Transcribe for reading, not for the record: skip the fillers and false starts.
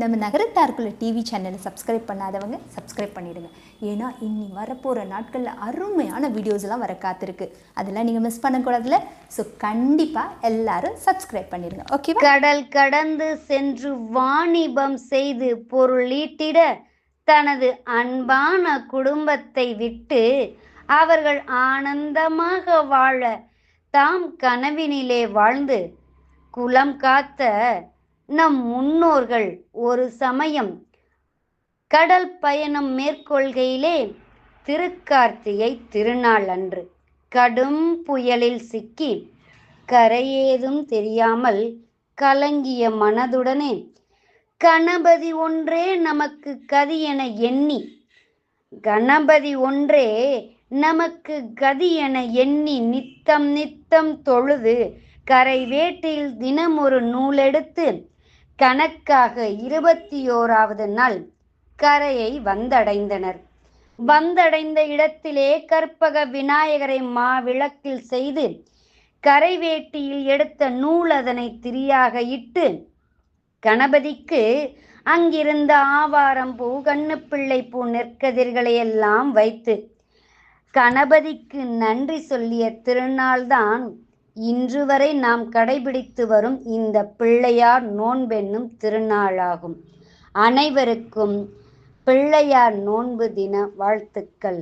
நம்ம நகரத்தார்குள்ள டிவி சேனலை சப்ஸ்கிரைப் பண்ணாதவங்க சப்ஸ்கிரைப் பண்ணிடுங்க. ஏன்னா இன்னி வரப்போகிற நாட்களில் அருமையான வீடியோஸ்லாம் வர காத்திருக்கு. அதெல்லாம் நீங்கள் மிஸ் பண்ணக்கூடாதுல. ஸோ கண்டிப்பாக எல்லாரும் சப்ஸ்கிரைப் பண்ணிடுங்க. ஓகே. கடல் கடந்து சென்று வாணிபம் செய்து பொருளீட்டிட தனது அன்பான குடும்பத்தை விட்டு அவர்கள் ஆனந்தமாக வாழ தாம் கனவினிலே வாழ்ந்து குலம் காத்த நம் முன்னோர்கள் ஒரு சமயம் கடல் பயணம் மேற்கொள்கையிலே திருக்கார்த்திகை திருநாள் அன்று கடும் புயலில் சிக்கி கரையேதும் தெரியாமல் கலங்கிய மனதுடனே கணபதி ஒன்றே நமக்கு கதி என எண்ணி நித்தம் நித்தம் தொழுது கரை வேட்டில் தினம் ஒரு நூலெடுத்து கணக்காக 21வது நாள் கரையை வந்தடைந்தனர். வந்தடைந்த இடத்திலே கற்பக விநாயகரை மாவிளக்கில் செய்து கரை வேட்டியில் எடுத்த நூல் அதனை திரியாக இட்டு கணபதிக்கு அங்கிருந்த ஆவாரம் பூ கண்ணுப்பிள்ளை பூ நெற்கதிர்களை எல்லாம் வைத்து கணபதிக்கு நன்றி சொல்லிய திருநாள்தான் இன்று வரை நாம் கடைபிடித்து வரும் இந்த பிள்ளையார் நோன்பென்னும் திருநாளாகும். அனைவருக்கும் பிள்ளையார் நோன்பு தின வாழ்த்துக்கள்.